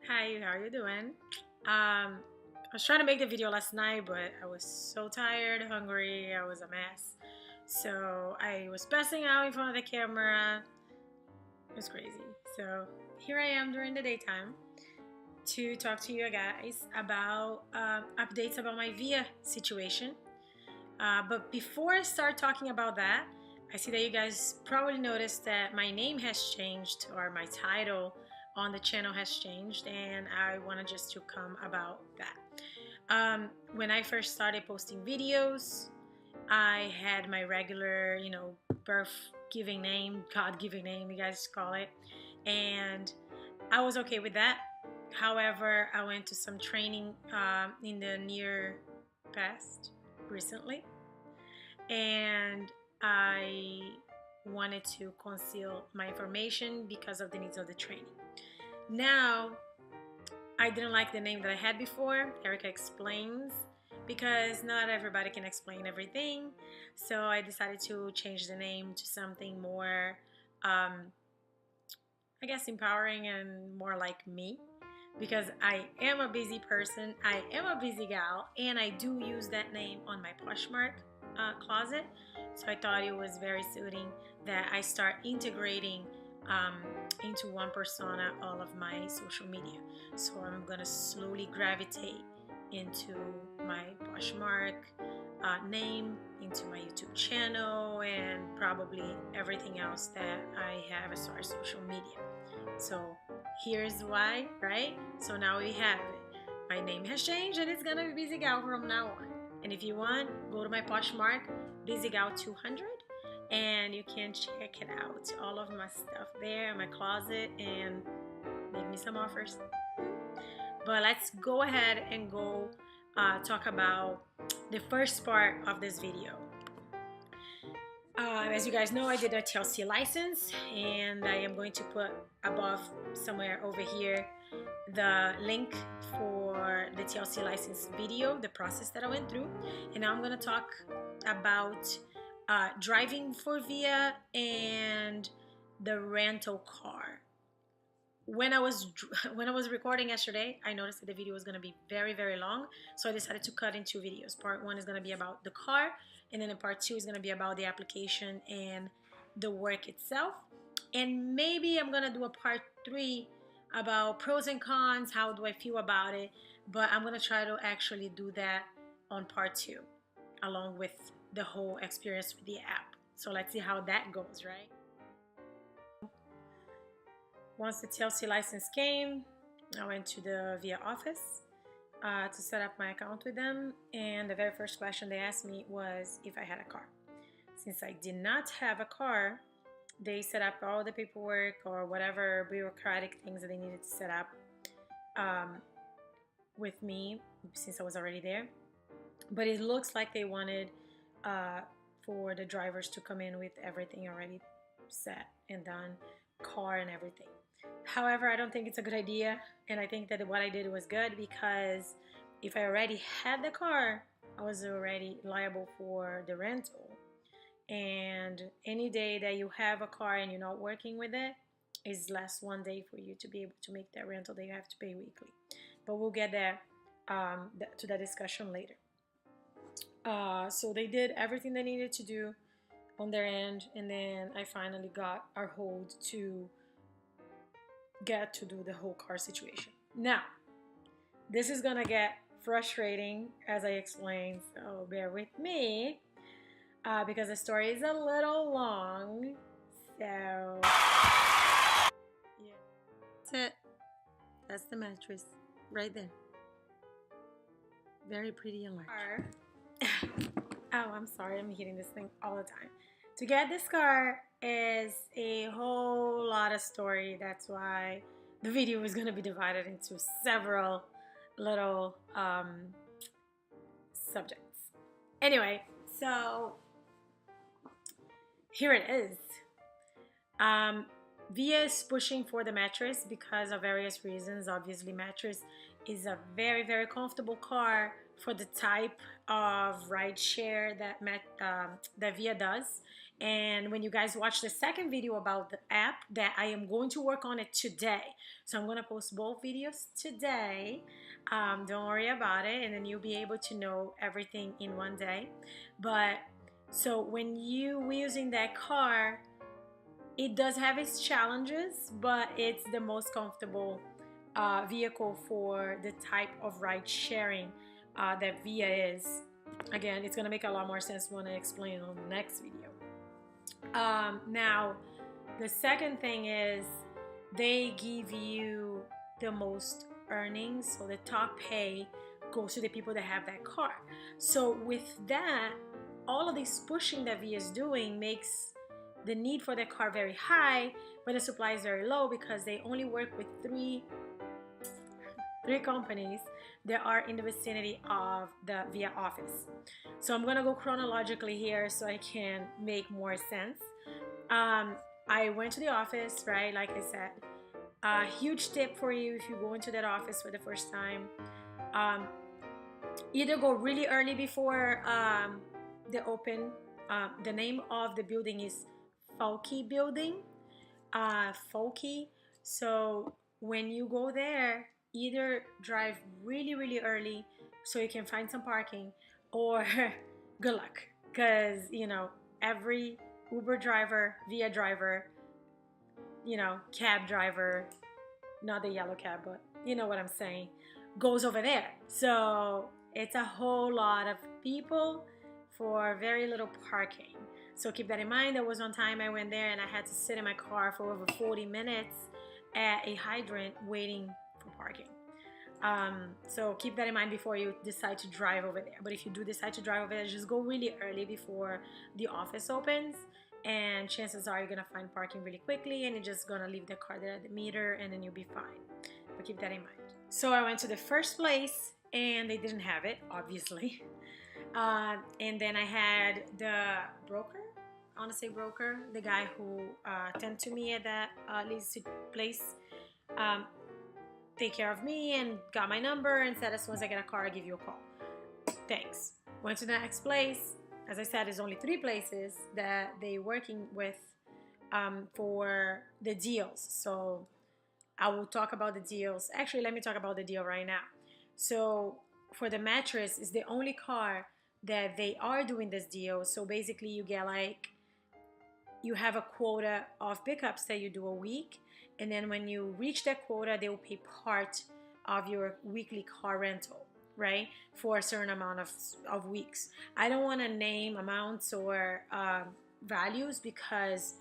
Hi, how are you doing? I was trying to make the video last night, but I was so tired, hungry, I was a mess. So I was passing out in front of the camera. It was crazy. So here I am during the daytime to talk to you guys about updates about my VIA situation. But before I start talking about that, I see that you guys probably noticed that my name has changed, or my title on the channel has changed, and I wanted just to come about that. When I first started posting videos, I had my regular, birth giving name, God giving name, you guys call it, and I was okay with that. However, I went to some training in the near past recently, and I wanted to conceal my information because of the needs of the training. Now, I didn't like the name that I had before, Erica Explains, because not everybody can explain everything. So I decided to change the name to something more, I guess, empowering and more like me. Because I am a busy person, I am a busy gal, and I do use that name on my Poshmark closet. So I thought it was very suiting that I start integrating into one persona all of my social media. So I'm gonna slowly gravitate into my Poshmark name, into my YouTube channel, and probably everything else that I have as far as social media. So here's why, right? So now we have it. My name has changed and it's gonna be Busy Gal from now on. And if you want, go to my Poshmark, Busy Gal 200, and you can check it out. All of my stuff there in my closet, and make me some offers. But let's go ahead and go talk about the first part of this video. As you guys know, I did a TLC license, and I am going to put above somewhere over here the link for the TLC license video, the process that I went through. And now I'm going to talk about driving for VIA and the rental car. When I was recording yesterday, I noticed that the video was going to be very, very long, so I decided to cut in two videos. Part one is going to be about the car, and then part two is going to be about the application and the work itself. And maybe I'm going to do a part three about pros and cons, how do I feel about it, but I'm going to try to actually do that on part two, along with the whole experience with the app. So let's see how that goes, right? Once the TLC license came, I went to the VIA office to set up my account with them, and the very first question they asked me was if I had a car. Since I did not have a car, they set up all the paperwork or whatever bureaucratic things that they needed to set up with me since I was already there. But it looks like they wanted for the drivers to come in with everything already set and done, car and everything. However, I don't think it's a good idea, and I think that what I did was good, because if I already had the car, I was already liable for the rental. And any day that you have a car and you're not working with it is less one day for you to be able to make that rental that you have to pay weekly. But we'll get there to that discussion later. So they did everything they needed to do on their end, and then I finally got our hold to get to do the whole car situation. Now, this is gonna get frustrating as I explain, so bear with me because the story is a little long. So yeah, that's it. That's the mattress right there. Very pretty and large. Oh, I'm sorry, I'm hitting this thing all the time. To get this car is a whole lot of story. That's why the video is going to be divided into several little subjects. Anyway, so here it is. VIA is pushing for the mattress because of various reasons. Obviously, mattress is a very, very comfortable car for the type of ride share that VIA does, And when you guys watch the second video about the app, that I am going to work on it today. So I'm going to post both videos today. Don't worry about it, and then you'll be able to know everything in one day. But so when we're using that car, it does have its challenges, but it's the most comfortable vehicle for the type of ride sharing that Via is. Again, it's gonna make a lot more sense when I explain on the next video. Now, the second thing is they give you the most earnings, so the top pay goes to the people that have that car. So with that, all of this pushing that Via is doing makes the need for the car very high, but the supply is very low because they only work with three companies that are in the vicinity of the Via office. So I'm gonna go chronologically here so I can make more sense. I went to the office, right? Like I said, a huge tip for you if you go into that office for the first time, either go really early before the open. The name of the building is Folky Building, Folky. So when you go there, either drive really early so you can find some parking, or good luck, because you know every Uber driver, Via driver, you know, cab driver, not the yellow cab, but you know what I'm saying, goes over there. So it's a whole lot of people for very little parking. So keep that in mind. There was one time I went there and I had to sit in my car for over 40 minutes at a hydrant waiting for parking. So keep that in mind before you decide to drive over there. But if you do decide to drive over there, just go really early before the office opens, and chances are you're gonna find parking really quickly, and you're just gonna leave the car there at the meter and then you'll be fine. But keep that in mind. So I went to the first place and they didn't have it, obviously. And then I had the broker, I want to say broker, the guy who attended to me at that lease place, take care of me and got my number and said as soon as I get a car, I'll give you a call. Thanks. Went to the next place. As I said, there's only 3 places that they're working with for the deals. So I will talk about the deals. Actually, let me talk about the deal right now. So for the mattress, is the only car that they are doing this deal. So basically you get like, you have a quota of pickups that you do a week, and then when you reach that quota, they will pay part of your weekly car rental, right, for a certain amount of weeks. I don't want to name amounts or values, because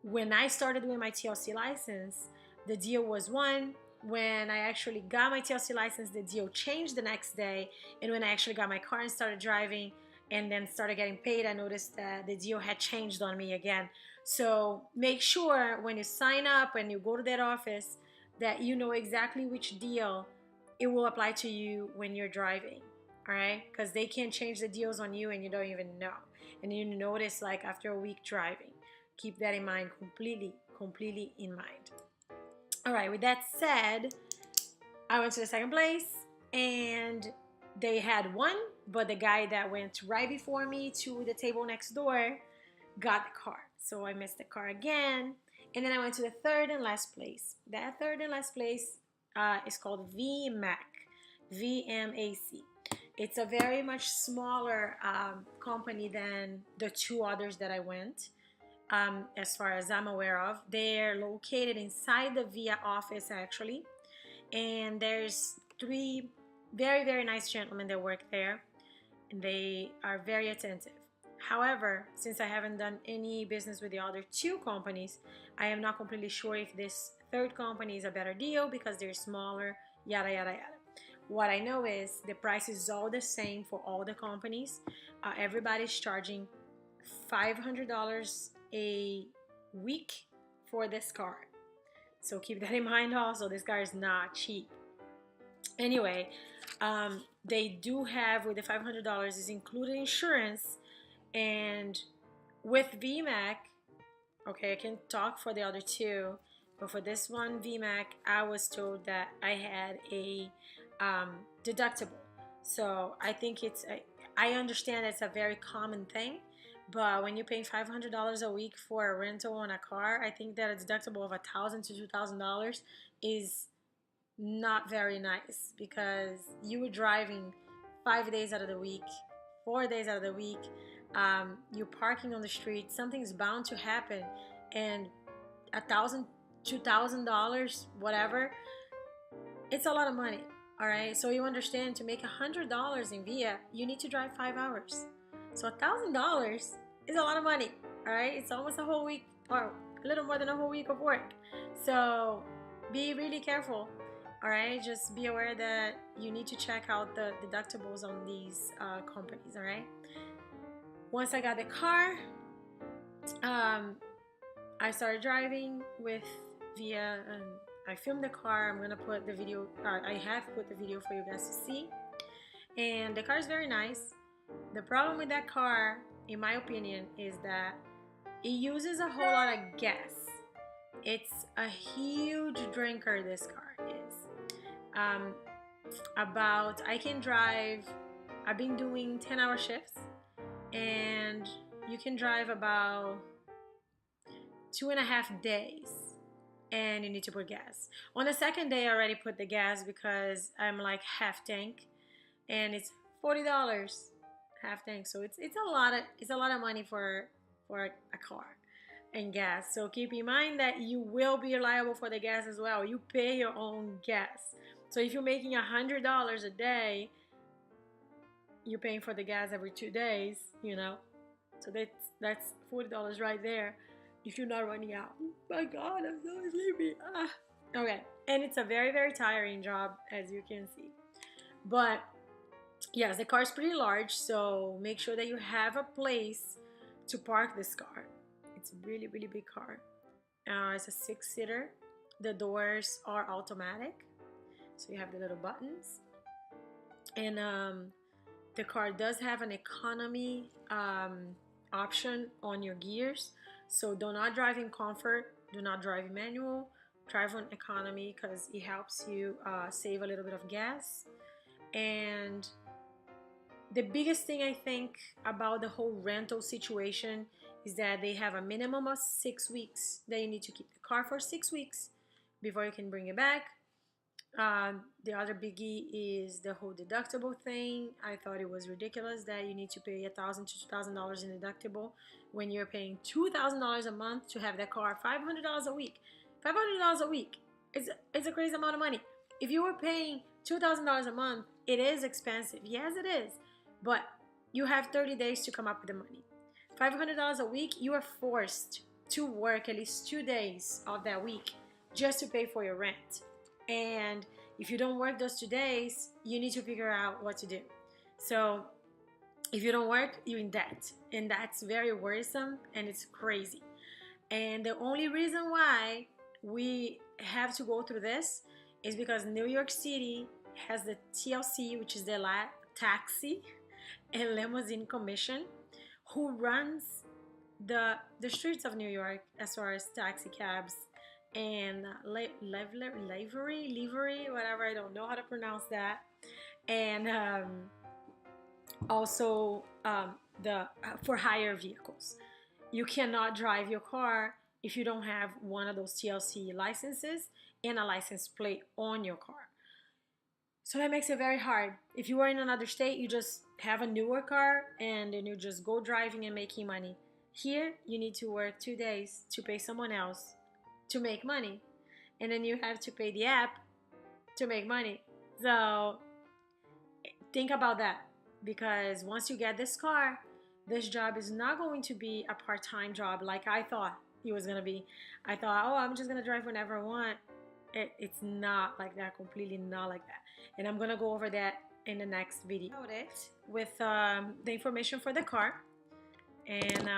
when I started doing my TLC license, the deal was one. When I actually got my TLC license, the deal changed the next day, and when I actually got my car and started driving and then started getting paid, I noticed that the deal had changed on me again. So make sure when you sign up and you go to that office that you know exactly which deal it will apply to you when you're driving, all right? Because they can change the deals on you and you don't even know, and you notice like after a week driving. Keep that in mind, completely in mind. All right, with that said, I went to the second place and they had one, but the guy that went right before me to the table next door got the car. So I missed the car again. And then I went to the third and last place. That third and last place is called VMAC, VMAC. It's a very much smaller company than the 2 others that I went. As far as I'm aware of, they're located inside the Via office actually, and there's 3 very nice gentlemen that work there, and they are very attentive. However, since I haven't done any business with the other 2 companies, I am not completely sure if this third company is a better deal because they're smaller, yada yada yada. What I know is the price is all the same for all the companies. Everybody's charging $500 a week for this car. So keep that in mind also. This car is not cheap. Anyway, they do have, with the $500 is included insurance, and with VMAC, okay, I can talk for the other 2, but for this one, VMAC, I was told that I had a deductible. So I think I understand it's a very common thing, But when you're paying $500 a week for a rental on a car, I think that a deductible of $1,000 to $2,000 is not very nice, because you were driving 5 days out of the week, 4 days out of the week. You're parking on the street. Something's bound to happen, and $1,000, $2,000, whatever, it's a lot of money. All right, so you understand, to make $100 in Via, you need to drive 5 hours. So $1,000 is a lot of money. All right, it's almost a whole week, or a little more than a whole week of work. So be really careful. All right, just be aware that you need to check out the deductibles on these companies. All right, once I got the car, I started driving with Via, and I filmed the car. I'm gonna put the video, I have put the video for you guys to see, and the car is very nice. The problem with that car, in my opinion, is that it uses a whole lot of gas. It's a huge drinker, this car is. I can drive, I've been doing 10-hour shifts, and you can drive about 2.5 days, and you need to put gas. On the second day, I already put the gas because I'm like half tank, and it's $40 half tank. So it's a lot of money for a car and gas. So keep in mind that you will be liable for the gas as well. You pay your own gas. So if you're making $100 a day, you're paying for the gas every 2 days, you know. So that's $40 right there if you're not running out. Oh my God, I'm so sleepy. Okay, and it's a very, very tiring job, as you can see. But yes, the car is pretty large, so make sure that you have a place to park this car. It's a really, really big car. It's a 6-seater. The doors are automatic, so you have the little buttons. And the car does have an economy option on your gears. So do not drive in comfort, do not drive in manual, drive on economy, because it helps you save a little bit of gas. And the biggest thing I think about the whole rental situation is that they have a minimum of 6 weeks that you need to keep the car for 6 weeks before you can bring it back. The other biggie is the whole deductible thing. I thought it was ridiculous that you need to pay $1,000 to $2,000 in deductible when you're paying $2,000 a month to have that car. $500 a week. $500 a week. It's a crazy amount of money. If you were paying $2,000 a month, it is expensive. Yes, it is. But you have 30 days to come up with the money. $500 a week, you are forced to work at least 2 days of that week just to pay for your rent. And if you don't work those 2 days, you need to figure out what to do. So if you don't work, you're in debt. And that's very worrisome, and it's crazy. And the only reason why we have to go through this is because New York City has the TLC, which is the Taxi and Limousine Commission, who runs the streets of New York as far as taxi cabs and livery, whatever, I don't know how to pronounce that, and also for hire vehicles. You cannot drive your car if you don't have one of those TLC licenses and a license plate on your car. So that makes it very hard. If you are in another state, you just have a newer car and then you just go driving and making money. Here, you need to work 2 days to pay someone else to make money. And then you have to pay the app to make money. So think about that, because once you get this car, this job is not going to be a part-time job like I thought it was going to be. I thought, oh, I'm just going to drive whenever I want. It's not like that, completely not like that. And I'm going to go over that in the next video with the information for the car. And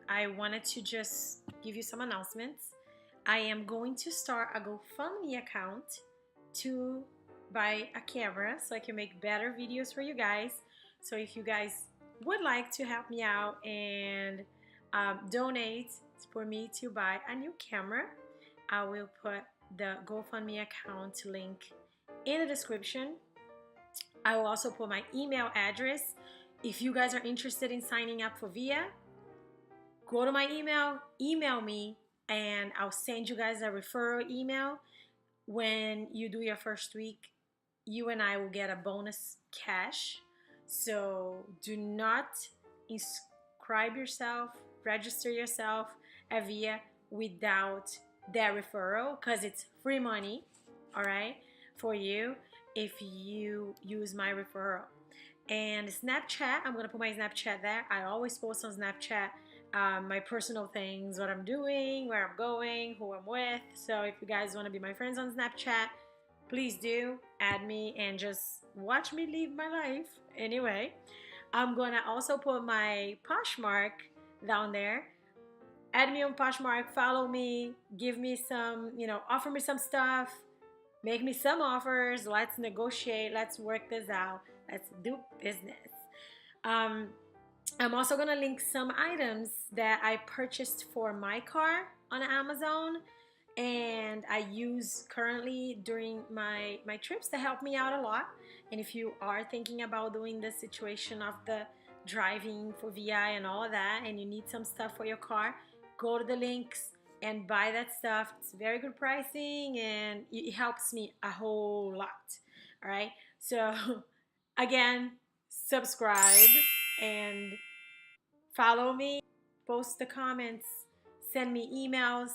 I wanted to just give you some announcements. I am going to start a GoFundMe account to buy a camera so I can make better videos for you guys. So if you guys would like to help me out and donate for me to buy a new camera, I will put the GoFundMe account link in the description. I will also put my email address. If you guys are interested in signing up for Via, go to my email me, and I'll send you guys a referral email. When you do your first week, you and I will get a bonus cash. So do not inscribe yourself, register yourself at VIA without that referral, because it's free money, all right, for you if you use my referral. And Snapchat, I'm gonna put my Snapchat there. I always post on Snapchat my personal things, what I'm doing, where I'm going, who I'm with. So if you guys want to be my friends on Snapchat, please do add me and just watch me live my life. Anyway, I'm gonna also put my Poshmark down there. Add me on Poshmark, follow me, give me some, offer me some stuff, make me some offers. Let's negotiate, let's work this out, let's do business. um, I'm also gonna link some items that I purchased for my car on Amazon, and I use currently during my trips to help me out a lot. And if you are thinking about doing the situation of the driving for VI and all of that, and you need some stuff for your car, go to the links and buy that stuff. It's very good pricing, and it helps me a whole lot. All right, so again, subscribe and follow me, post the comments, send me emails.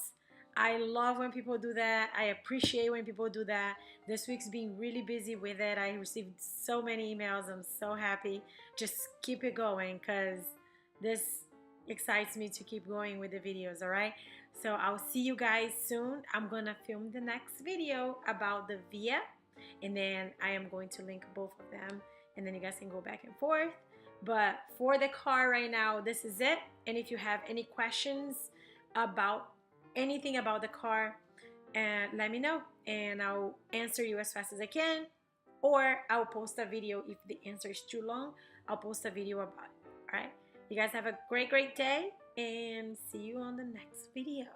I love when people do that. I appreciate when people do that. This week's been really busy with it. I received so many emails. I'm so happy. Just keep it going, because this excites me to keep going with the videos, all right? So I'll see you guys soon. I'm gonna film the next video about the VIA, and then I am going to link both of them, and then you guys can go back and forth. But for the car right now, this is it. And if you have any questions about anything about the car, let me know, and I'll answer you as fast as I can, or I'll post a video. If the answer is too long, I'll post a video about it. All right, you guys have a great day, and see you on the next video.